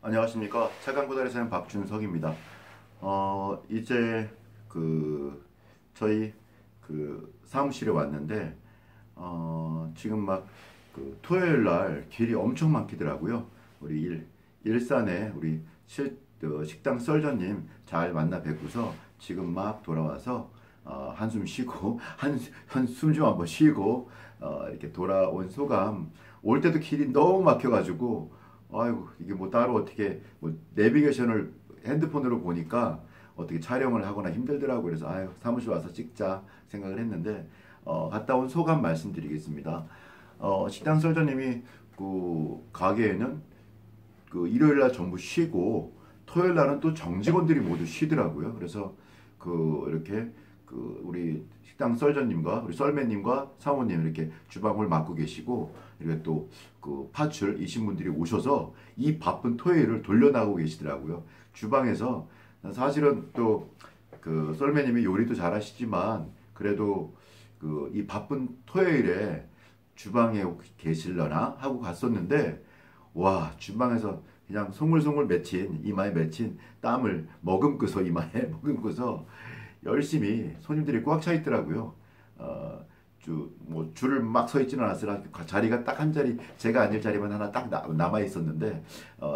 안녕하십니까. 차강고달에 사는 박준석입니다. 이제 저희 사무실에 왔는데, 지금 막 토요일 날 길이 엄청 막히더라고요. 우리 일산에 우리 식당 썰전님 잘 만나 뵙고서 지금 막 돌아와서 한숨 쉬고, 한숨 좀 한번 쉬고, 이렇게 돌아온 소감. 올 때도 길이 너무 막혀가지고, 아이고, 이게 뭐 따로 어떻게, 뭐 내비게이션을 핸드폰으로 보니까 어떻게 촬영을 하거나 힘들더라고요. 그래서, 아유, 사무실 와서 찍자 생각을 했는데, 갔다 온 소감 말씀드리겠습니다. 식당 설자님이 가게에는 일요일 날 전부 쉬고, 토요일 날은 또 정직원들이 모두 쉬더라고요. 그래서 이렇게 우리 식당 썰전님과 우리 썰매님과 사모님 이렇게 주방을 맡고 계시고, 이렇게 또 파출이신 분들이 오셔서 이 바쁜 토요일을 돌려나가고 계시더라고요. 주방에서. 사실은 또 썰매님이 요리도 잘하시지만 그래도 이 바쁜 토요일에 주방에 계실려나 하고 갔었는데, 와, 주방에서 그냥 송글송글 맺힌 이마에 맺힌 땀을 머금고서 이마에 머금고서 열심히 손님들이 꽉 차 있더라고요. 줄을 막 서 있지는 않았으나 자리가 딱 한 자리, 제가 앉을 자리만 하나 딱 남아 있었는데,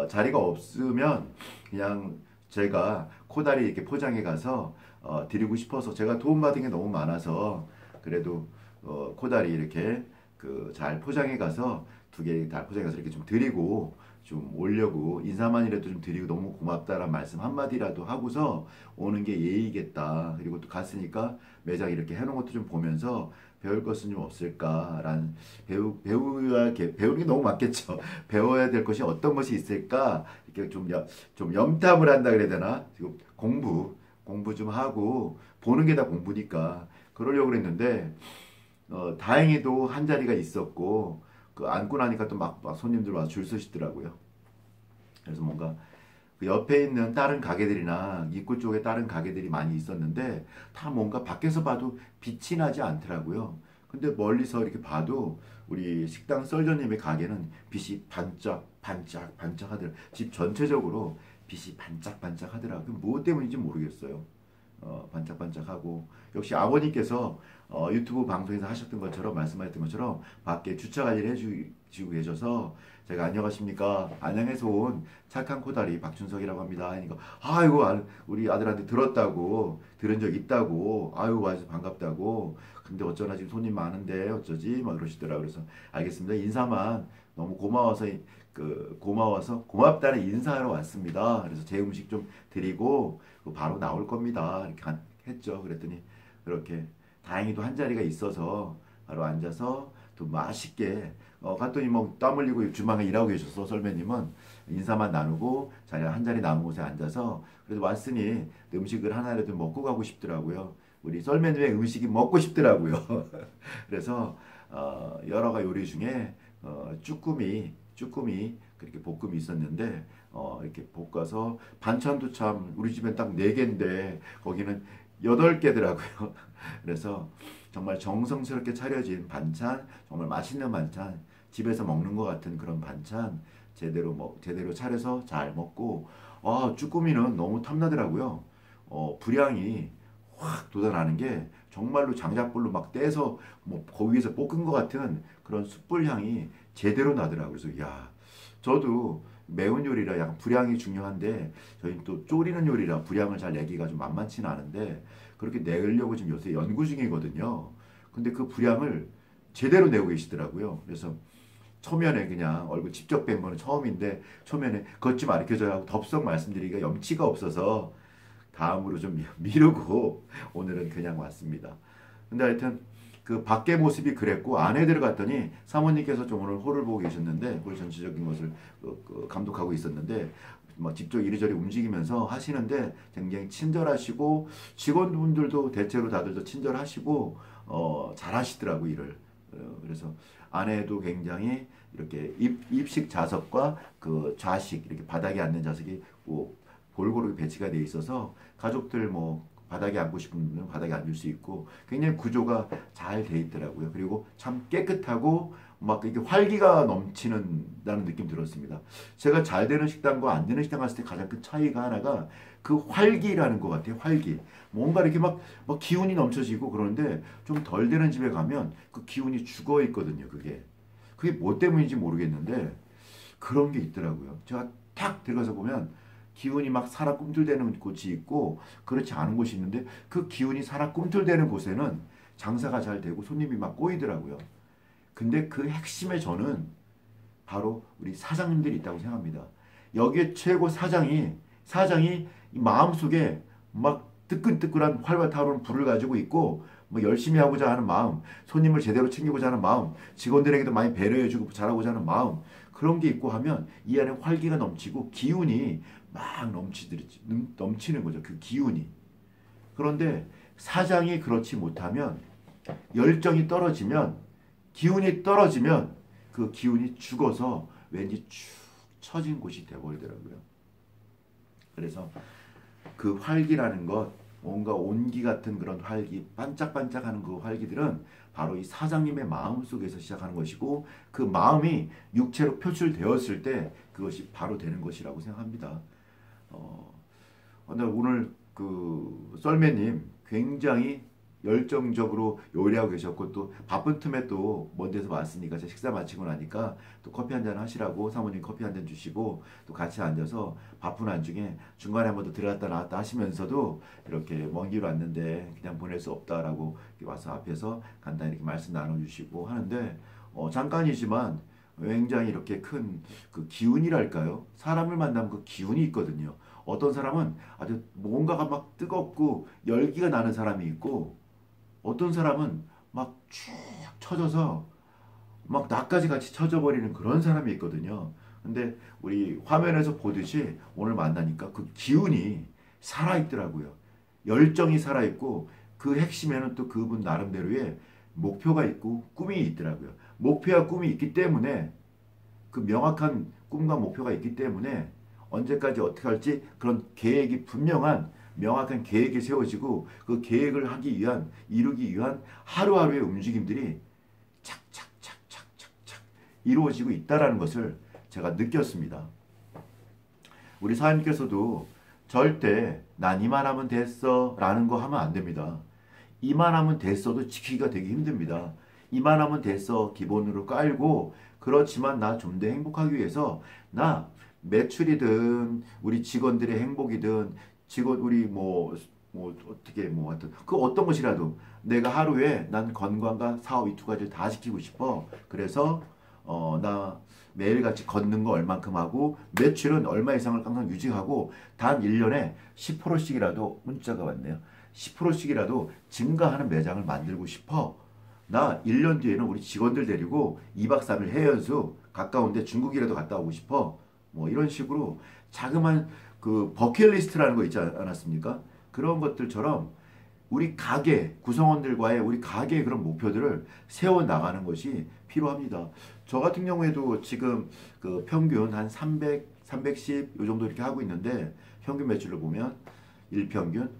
자리가 없으면 그냥 제가 코다리 이렇게 포장해 가서 드리고 싶어서, 제가 도움받은 게 너무 많아서 그래도 코다리 이렇게 잘 포장해 가서 두 개 다 포장해 가서 이렇게 좀 드리고 좀 오려고, 인사만이라도 좀 드리고 너무 고맙다라는 말씀 한마디라도 하고서 오는 게 예의겠다. 그리고 또 갔으니까 매장 이렇게 해놓은 것도 좀 보면서 배울 것은 좀 없을까라는, 배우는 게 너무 많겠죠. 배워야 될 것이 어떤 것이 있을까, 이렇게 좀 염탐을 한다 그래야 되나. 지금 공부 좀 하고, 보는 게 다 공부니까 그러려고 그랬는데, 다행히도 한 자리가 있었고, 앉고 나니까 또 막 손님들 와서 줄 서시더라고요. 그래서 뭔가 옆에 있는 다른 가게들이나 입구 쪽에 다른 가게들이 많이 있었는데, 다 뭔가 밖에서 봐도 빛이 나지 않더라고요. 근데 멀리서 이렇게 봐도 우리 식당 썰전님의 가게는 빛이 반짝 하더라고요. 집 전체적으로 빛이 반짝 하더라고요. 뭐 때문인지 모르겠어요. 반짝반짝하고, 역시 아버님께서 유튜브 방송에서 하셨던 것처럼, 말씀하셨던 것처럼 밖에 주차 관리를 해주시고 계셔서, 제가 안녕하십니까, 안양에서 온 착한 코다리 박준석이라고 합니다 하니까, 아이고, 우리 아들한테 들은 적 있다고, 아이고 와서 반갑다고, 근데 어쩌나 지금 손님 많은데 어쩌지 막 그러시더라고요. 그래서 알겠습니다, 인사만, 너무 고마워서 고맙다는 인사하러 왔습니다. 그래서 제 음식 좀 드리고 바로 나올 겁니다. 이렇게 했죠. 그랬더니 그렇게 다행히도 한 자리가 있어서 바로 앉아서 또 맛있게, 갔더니 뭐 땀 흘리고 주방에 일하고 계셔서 썰매님은 인사만 나누고 자리 한 자리 남은 곳에 앉아서, 그래도 왔으니 음식을 하나라도 먹고 가고 싶더라고요. 우리 썰매님의 음식이 먹고 싶더라고요. 그래서 여러 가지 요리 중에 쭈꾸미 그렇게 볶음이 있었는데, 이렇게 볶아서 반찬도 참, 우리 집엔 딱 4개인데 거기는 8개더라고요. 그래서 정말 정성스럽게 차려진 반찬, 정말 맛있는 반찬, 집에서 먹는 것 같은 그런 반찬 제대로 차려서 잘 먹고, 쭈꾸미는 너무 탐나더라고요. 분량이 확 돋아나는 게 정말로 장작불로 막 떼서 뭐 거기에서 볶은 것 같은 그런 숯불 향이 제대로 나더라고요. 그래서 야, 저도 매운 요리라 약간 분량이 중요한데, 저희는 또 졸이는 요리라 분량을 잘 내기가 좀 만만치는 않은데, 그렇게 내려고 지금 요새 연구 중이거든요. 근데 그 분량을 제대로 내고 계시더라고요. 그래서 초면에 그냥 얼굴 직접 뵌 거는 처음인데, 초면에 그것 좀 가르쳐줘야 하고 덥석 말씀드리기가 염치가 없어서 다음으로 좀 미루고 오늘은 그냥 왔습니다. 근데 하여튼 밖의 모습이 그랬고, 안에 들어갔더니 사모님께서 좀 오늘 홀을 보고 계셨는데, 홀 전체적인 것을 감독하고 있었는데, 뭐 직접 이리저리 움직이면서 하시는데 굉장히 친절하시고, 직원분들도 대체로 다들 더 친절하시고 잘하시더라고 일을. 그래서 안에도 굉장히 이렇게 입식 좌석과 좌식, 이렇게 바닥에 앉는 좌석이 꼭 골고루 배치가 돼 있어서 가족들 뭐 바닥에 앉고 싶은 분은 바닥에 앉을 수 있고 굉장히 구조가 잘 돼 있더라고요. 그리고 참 깨끗하고 막 이게 활기가 넘치는다는 느낌 들었습니다. 제가 잘 되는 식당과 안 되는 식당 갔을 때 가장 큰 차이가 하나가 그 활기라는 것 같아요. 활기. 뭔가 이렇게 막 기운이 넘쳐지고 그러는데 좀 덜 되는 집에 가면 그 기운이 죽어 있거든요. 그게 뭐 때문인지 모르겠는데 그런 게 있더라고요. 제가 탁 들어가서 보면 기운이 막 살아 꿈틀대는 곳이 있고 그렇지 않은 곳이 있는데 그 기운이 살아 꿈틀대는 곳에는 장사가 잘 되고 손님이 막 꼬이더라고요. 근데 그 핵심에 저는 바로 우리 사장님들이 있다고 생각합니다. 여기에 최고 사장이 이 마음속에 막 뜨끈뜨끈한 활과 타오르는 불을 가지고 있고 뭐 열심히 하고자 하는 마음, 손님을 제대로 챙기고자 하는 마음, 직원들에게도 많이 배려해주고 잘하고자 하는 마음 그런 게 있고 하면 이 안에 활기가 넘치고 기운이 막 넘치는 거죠. 그 기운이. 그런데 사장이 그렇지 못하면 열정이 떨어지면 기운이 떨어지면 그 기운이 죽어서 왠지 축 처진 곳이 되어버리더라고요. 그래서 그 활기라는 것, 뭔가 온기 같은 그런 활기, 반짝반짝하는 그 활기들은 바로 이 사장님의 마음 속에서 시작하는 것이고 그 마음이 육체로 표출되었을 때 그것이 바로 되는 것이라고 생각합니다. 근데 오늘 그 썰매님 굉장히 열정적으로 요리하고 계셨고 또 바쁜 틈에 또 먼 데서 왔으니까 제가 식사 마치고 나니까 또 커피 한잔 하시라고 사모님 커피 한잔 주시고 또 같이 앉아서 바쁜 와중에 중간에 한 번 더 들어갔다 나왔다 하시면서도 이렇게 먼 길 왔는데 그냥 보낼 수 없다라고 와서 앞에서 간단히 이렇게 말씀 나눠주시고 하는데 잠깐이지만 굉장히 이렇게 큰 그 기운이랄까요? 사람을 만나면 그 기운이 있거든요. 어떤 사람은 아주 뭔가가 막 뜨겁고 열기가 나는 사람이 있고 어떤 사람은 막 쭉 처져서 막 나까지 같이 처져버리는 그런 사람이 있거든요. 근데 우리 화면에서 보듯이 오늘 만나니까 그 기운이 살아있더라고요. 열정이 살아있고 그 핵심에는 또 그분 나름대로의 목표가 있고 꿈이 있더라고요. 목표와 꿈이 있기 때문에 그 명확한 꿈과 목표가 있기 때문에 언제까지 어떻게 할지 그런 계획이 분명한 명확한 계획이 세워지고 그 계획을 하기 위한 이루기 위한 하루하루의 움직임들이 착착착착착착 이루어지고 있다라는 것을 제가 느꼈습니다. 우리 사장님께서도 절대 난 이만하면 됐어 라는 거 하면 안 됩니다. 이만하면 됐어도 지키기가 되게 힘듭니다. 이만하면 됐어 기본으로 깔고 그렇지만 나 좀 더 행복하기 위해서 나 매출이든 우리 직원들의 행복이든 직원 우리 어떻게 하여튼 그 어떤 것이라도 내가 하루에 난 건강과 사업 이 두 가지를 다 지키고 싶어. 그래서 나 매일같이 걷는 거 얼만큼 하고 매출은 얼마 이상을 항상 유지하고 단 1년에 10%씩이라도 문자가 왔네요. 10%씩이라도 증가하는 매장을 만들고 싶어. 나 1년 뒤에는 우리 직원들 데리고 2박 3일 해외연수 가까운데 중국이라도 갔다 오고 싶어. 뭐 이런 식으로 자그마한 그 버킷리스트라는 거 있지 않았습니까? 그런 것들처럼 우리 가게 구성원들과의 우리 가게의 그런 목표들을 세워 나가는 것이 필요합니다. 저 같은 경우에도 지금 그 평균 한 300, 310 요 정도 이렇게 하고 있는데 평균 매출을 보면 일평균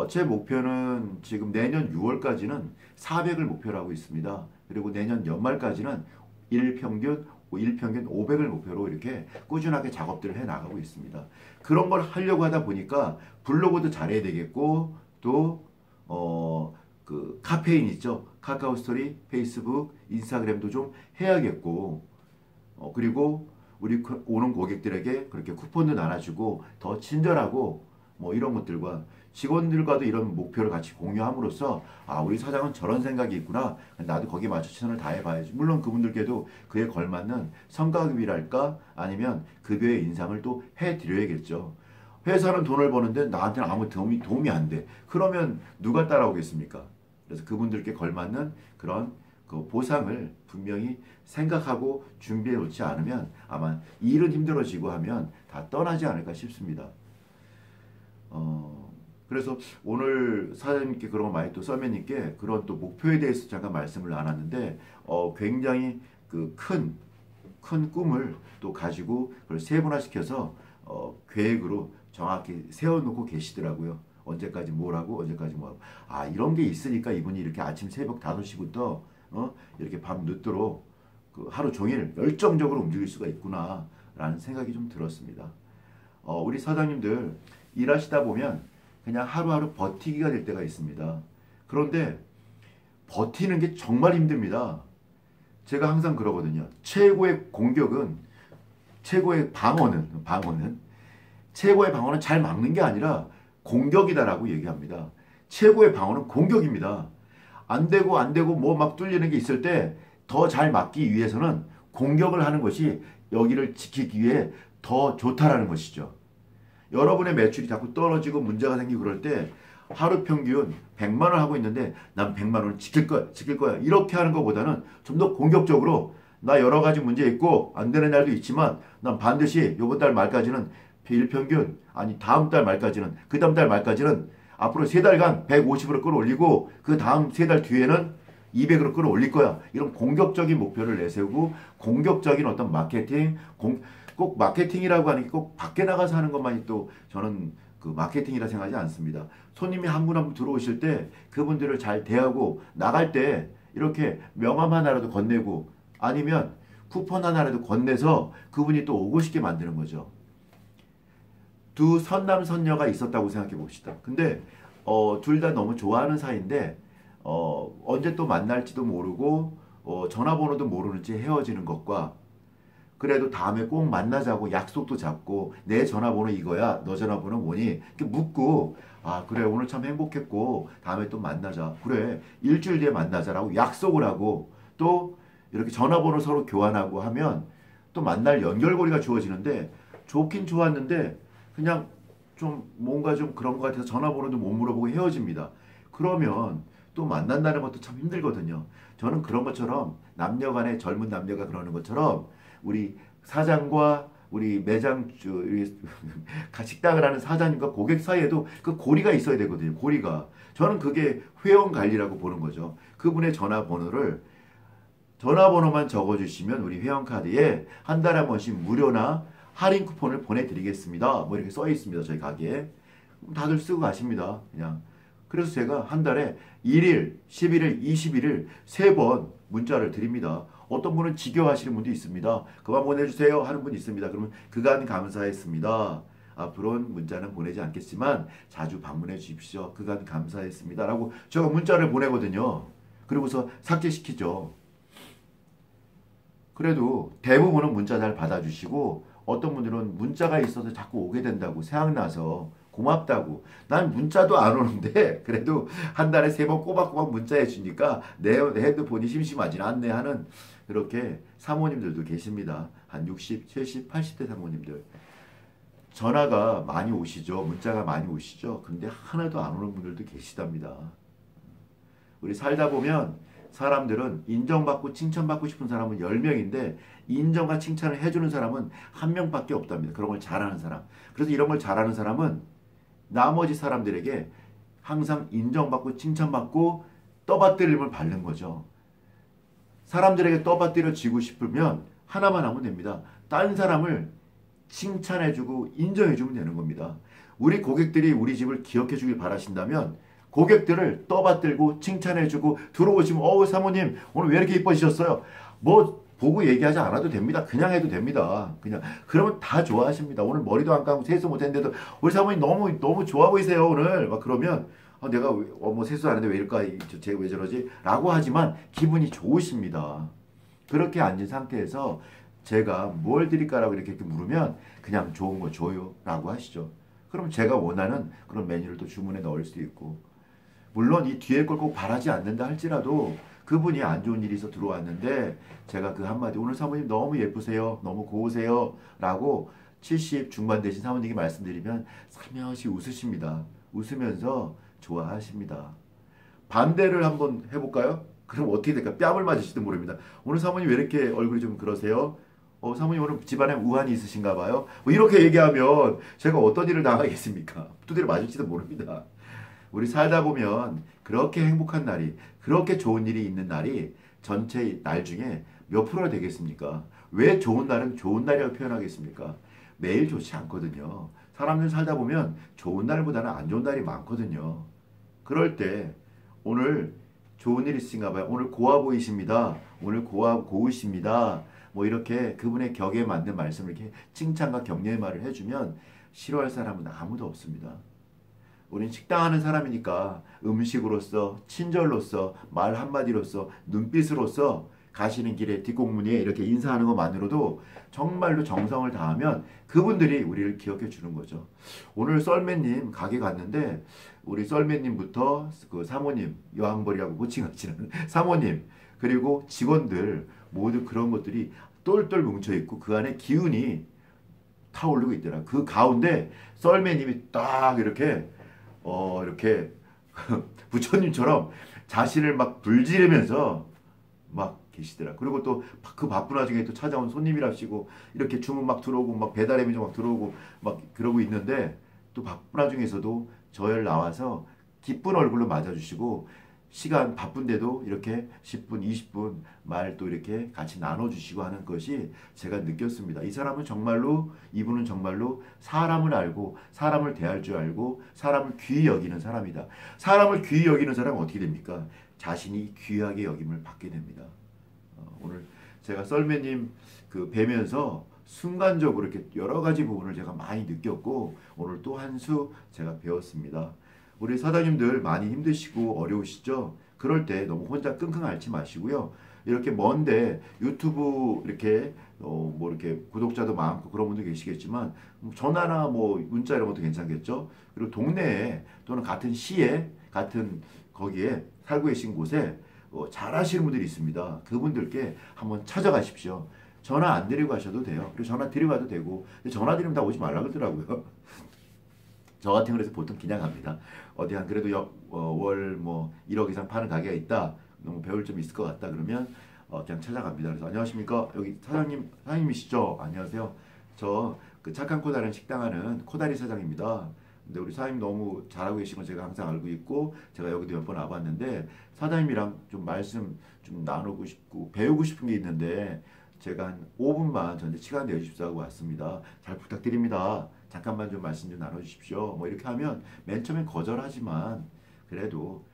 제 목표는 지금 내년 6월까지는 400을 목표로 하고 있습니다. 그리고 내년 연말까지는 일평균 500을 목표로 이렇게 꾸준하게 작업들을 해 나가고 있습니다. 그런 걸 하려고 하다 보니까 블로그도 잘해야 되겠고 또 그 카페인 있죠. 카카오 스토리, 페이스북, 인스타그램도 좀 해야겠고 그리고 우리 오는 고객들에게 그렇게 쿠폰도 나눠주고 더 친절하고 뭐 이런 것들과 직원들과도 이런 목표를 같이 공유함으로써 아 우리 사장은 저런 생각이 있구나 나도 거기에 맞춰 최선을 다해봐야지. 물론 그분들께도 그에 걸맞는 성과급이랄까 아니면 급여의 인상을 또 해드려야겠죠. 회사는 돈을 버는데 나한테는 아무 도움이 안 돼. 그러면 누가 따라오겠습니까? 그래서 그분들께 걸맞는 그런 그 보상을 분명히 생각하고 준비해 놓지 않으면 아마 일은 힘들어지고 하면 다 떠나지 않을까 싶습니다. 그래서 오늘 사장님께 그런 거 많이 또 썰매님께 그런 또 목표에 대해서 잠깐 말씀을 나눴는데 굉장히 그 큰 꿈을 또 가지고 그걸 세분화시켜서 계획으로 정확히 세워놓고 계시더라고요. 언제까지 뭘 하고 언제까지 뭐 하고. 아, 이런 게 있으니까 이분이 이렇게 아침 새벽 5시부터 이렇게 밤 늦도록 그 하루 종일 열정적으로 움직일 수가 있구나 라는 생각이 좀 들었습니다. 우리 사장님들 일하시다 보면 그냥 하루하루 버티기가 될 때가 있습니다. 그런데 버티는 게 정말 힘듭니다. 제가 항상 그러거든요. 최고의 공격은 최고의 방어는 최고의 방어는 잘 막는 게 아니라 공격이다라고 얘기합니다. 최고의 방어는 공격입니다. 안 되고 뭐 막 뚫리는 게 있을 때 더 잘 막기 위해서는 공격을 하는 것이 여기를 지키기 위해 더 좋다라는 것이죠. 여러분의 매출이 자꾸 떨어지고 문제가 생기고 그럴 때 하루 평균 100만 원 하고 있는데 난 100만 원을 지킬 거야. 이렇게 하는 것보다는 좀 더 공격적으로 나 여러 가지 문제 있고 안 되는 날도 있지만 난 반드시 이번 달 말까지는 일평균 아니 다음 달 말까지는 그 다음 달 말까지는 앞으로 3달간 150으로 끌어올리고 그 다음 3달 뒤에는 200으로 끌어올릴 거야. 이런 공격적인 목표를 내세우고 공격적인 어떤 마케팅, 꼭 마케팅이라고 하는 게 꼭 밖에 나가서 하는 것만이 또 저는 그 마케팅이라 생각하지 않습니다. 손님이 한 분 한 분 들어오실 때 그분들을 잘 대하고 나갈 때 이렇게 명함 하나라도 건네고 아니면 쿠폰 하나라도 건네서 그분이 또 오고 싶게 만드는 거죠. 두 선남선녀가 있었다고 생각해 봅시다. 근데 둘 다 너무 좋아하는 사이인데 언제 또 만날지도 모르고 전화번호도 모르는 채 헤어지는 것과 그래도 다음에 꼭 만나자고 약속도 잡고 내 전화번호 이거야 너 전화번호 뭐니 이렇게 묻고 아 그래 오늘 참 행복했고 다음에 또 만나자 그래 일주일 뒤에 만나자라고 약속을 하고 또 이렇게 전화번호 서로 교환하고 하면 또 만날 연결고리가 주어지는데 좋긴 좋았는데 그냥 좀 뭔가 좀 그런 것 같아서 전화번호도 못 물어보고 헤어집니다. 그러면 또 만난다는 것도 참 힘들거든요. 저는 그런 것처럼 남녀간에 젊은 남녀가 그러는 것처럼 우리 사장과 우리 매장 식당을 하는 사장님과 고객 사이에도 그 고리가 있어야 되거든요. 고리가. 저는 그게 회원 관리라고 보는 거죠. 그분의 전화번호만 적어주시면 우리 회원카드에 한 달에 한 번씩 무료나 할인 쿠폰을 보내드리겠습니다. 뭐 이렇게 써 있습니다. 저희 가게에. 다들 쓰고 가십니다. 그냥. 그래서 제가 한 달에 1일, 11일, 21일 3번 문자를 드립니다. 어떤 분은 지겨워하시는 분도 있습니다. 그만 보내주세요 하는 분이 있습니다. 그러면 그간 감사했습니다. 앞으로는 문자는 보내지 않겠지만 자주 방문해 주십시오. 그간 감사했습니다. 라고 제가 문자를 보내거든요. 그리고서 삭제시키죠. 그래도 대부분은 문자 잘 받아주시고 어떤 분들은 문자가 있어서 자꾸 오게 된다고 생각나서 고맙다고. 난 문자도 안 오는데 그래도 한 달에 3번 꼬박꼬박 문자해 주니까 내 핸드폰이 심심하진 않네 하는 그렇게 사모님들도 계십니다. 한 60, 70, 80대 사모님들. 전화가 많이 오시죠. 문자가 많이 오시죠. 근데 하나도 안 오는 분들도 계시답니다. 우리 살다 보면 사람들은 인정받고 칭찬받고 싶은 사람은 10명인데 인정과 칭찬을 해주는 사람은 1명밖에 없답니다. 그런 걸 잘하는 사람. 그래서 이런 걸 잘하는 사람은 나머지 사람들에게 항상 인정받고 칭찬받고 떠받들림을 받는 거죠. 사람들에게 떠받들여지고 싶으면 하나만 하면 됩니다. 다른 사람을 칭찬해주고 인정해주면 되는 겁니다. 우리 고객들이 우리 집을 기억해주길 바라신다면 고객들을 떠받들고 칭찬해주고 들어오시면 사모님 오늘 왜 이렇게 이뻐지셨어요? 뭐 보고 얘기하지 않아도 됩니다. 그냥 해도 됩니다. 그냥 그러면 다 좋아하십니다. 오늘 머리도 안 감고 세수 못했는데도 우리 사모님 너무 좋아 보이세요 오늘. 막 그러면 내가 뭐 세수 안 했는데 왜 이럴까? 제가 왜 저러지? 라고 하지만 기분이 좋으십니다. 그렇게 앉은 상태에서 제가 뭘 드릴까라고 이렇게 물으면 그냥 좋은 거 줘요 라고 하시죠. 그럼 제가 원하는 그런 메뉴를 또 주문에 넣을 수도 있고 물론 이 뒤에 걸 꼭 바라지 않는다 할지라도 그분이 안 좋은 일이 있어 들어왔는데 제가 그 한마디 오늘 사모님 너무 예쁘세요. 너무 고우세요. 라고 70 중반 되신 사모님께 말씀드리면 살며시 웃으십니다. 웃으면서 좋아하십니다. 반대를 한번 해볼까요? 그럼 어떻게 될까? 뺨을 맞으실지 모릅니다. 오늘 사모님 왜 이렇게 얼굴이 좀 그러세요? 사모님 오늘 집안에 우환이 있으신가 봐요? 뭐 이렇게 얘기하면 제가 어떤 일을 당하겠습니까? 두드려 맞을지도 모릅니다. 우리 살다 보면 그렇게 행복한 날이 그렇게 좋은 일이 있는 날이 전체 날 중에 몇 프로나 되겠습니까? 왜 좋은 날은 좋은 날이라고 표현하겠습니까? 매일 좋지 않거든요. 사람들 살다 보면 좋은 날보다는 안 좋은 날이 많거든요. 그럴 때 오늘 좋은 일 있으신가 봐요. 오늘 고와 보이십니다. 오늘 고우십니다. 뭐 이렇게 그분의 격에 맞는 말씀을 이렇게 칭찬과 격려의 말을 해주면 싫어할 사람은 아무도 없습니다. 우린 식당하는 사람이니까 음식으로서, 친절로서, 말 한마디로서, 눈빛으로서 가시는 길에 뒷공문에 이렇게 인사하는 것만으로도 정말로 정성을 다하면 그분들이 우리를 기억해 주는 거죠. 오늘 썰매님 가게 갔는데 우리 썰매님부터 그 사모님, 여왕벌이라고 호칭하시는 사모님, 그리고 직원들 모두 그런 것들이 똘똘 뭉쳐있고 그 안에 기운이 타오르고 있더라. 그 가운데 썰매님이 딱 이렇게 이렇게 부처님처럼 자신을 막 불지르면서 막 계시더라. 그리고 또 그 바쁜 와중에 또 찾아온 손님이라시고 이렇게 주문 막 들어오고 막 배달의 민족 막 들어오고 막 그러고 있는데 또 바쁜 와중에서도 저를 나와서 기쁜 얼굴로 맞아주시고 시간 바쁜데도 이렇게 10분, 20분 말 또 이렇게 같이 나눠주시고 하는 것이 제가 느꼈습니다. 이 사람은 정말로, 이분은 정말로 사람을 알고 사람을 대할 줄 알고 사람을 귀히 여기는 사람이다. 사람을 귀히 여기는 사람은 어떻게 됩니까? 자신이 귀하게 여김을 받게 됩니다. 오늘 제가 썰매님 그 뵈면서 순간적으로 이렇게 여러 가지 부분을 제가 많이 느꼈고 오늘 또 한 수 제가 배웠습니다. 우리 사장님들 많이 힘드시고 어려우시죠? 그럴 때 너무 혼자 끙끙 앓지 마시고요. 이렇게 먼데 유튜브 이렇게 뭐 이렇게 구독자도 많고 그런 분도 계시겠지만 전화나 뭐 문자 이런 것도 괜찮겠죠? 그리고 동네에 또는 같은 시에 같은 거기에 살고 계신 곳에 잘하시는 분들이 있습니다. 그분들께 한번 찾아가십시오. 전화 안 드리고 가셔도 돼요. 그리고 전화 드리고 가도 되고 근데 전화 드리면 다 오지 말라 그러더라고요. 저 같은 경우는 보통 그냥 갑니다. 어디 한 그래도 월 뭐 1억 이상 파는 가게가 있다. 너무 배울 점이 있을 것 같다. 그러면 그냥 찾아갑니다. 그래서 안녕하십니까? 여기 사장님이시죠? 안녕하세요. 저 그 착한 코다리는 식당 하는 코다리 사장입니다. 근데 우리 사장님 너무 잘하고 계신 건 제가 항상 알고 있고 제가 여기도 몇 번 와봤는데 사장님이랑 좀 말씀 좀 나누고 싶고 배우고 싶은 게 있는데 제가 한 5분만 전에 시간 내주십시오 하고 왔습니다. 잘 부탁드립니다. 잠깐만 좀 말씀 좀 나눠주십시오. 뭐 이렇게 하면 맨 처음엔 거절하지만 그래도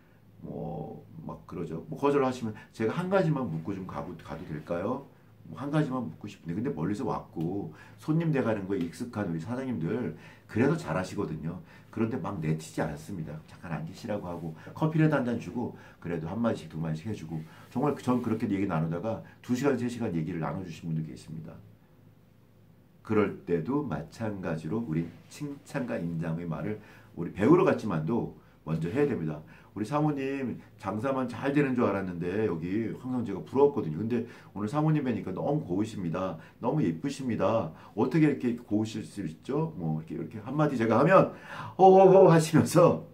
뭐 막 그러죠. 뭐 거절하시면 제가 한 가지만 묻고 좀 가도 될까요? 뭐 한 가지만 묻고 싶은데 근데 멀리서 왔고 손님 돼가는 거에 익숙한 우리 사장님들 그래도 잘하시거든요. 그런데 막 내치지 않습니다. 잠깐 앉으시라고 하고 커피라도 한 잔 주고 그래도 한 마디씩 두 마디씩 해주고 정말 전 그렇게 얘기 나누다가 2시간 3시간 얘기를 나눠주신 분도 계십니다. 그럴 때도 마찬가지로 우리 칭찬과 인정의 말을 우리 배우러 갔지만도 먼저 해야 됩니다. 우리 사모님 장사만 잘 되는 줄 알았는데 여기 항상 제가 부러웠거든요. 근데 오늘 사모님 뵈니까 너무 고우십니다. 너무 예쁘십니다. 어떻게 이렇게 고우실 수 있죠? 뭐 이렇게 한마디 제가 하면 호호호 하시면서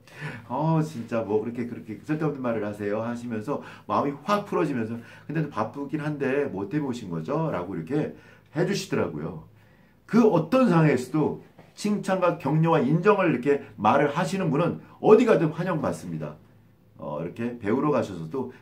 진짜 뭐 그렇게 쓸데없는 말을 하세요 하시면서 마음이 확 풀어지면서 근데 바쁘긴 한데 뭐 때문에 오신 거죠? 라고 이렇게 해주시더라고요. 그 어떤 상황에서도 칭찬과 격려와 인정을 이렇게 말을 하시는 분은 어디 가든 환영받습니다. 이렇게 배우러 가셔서도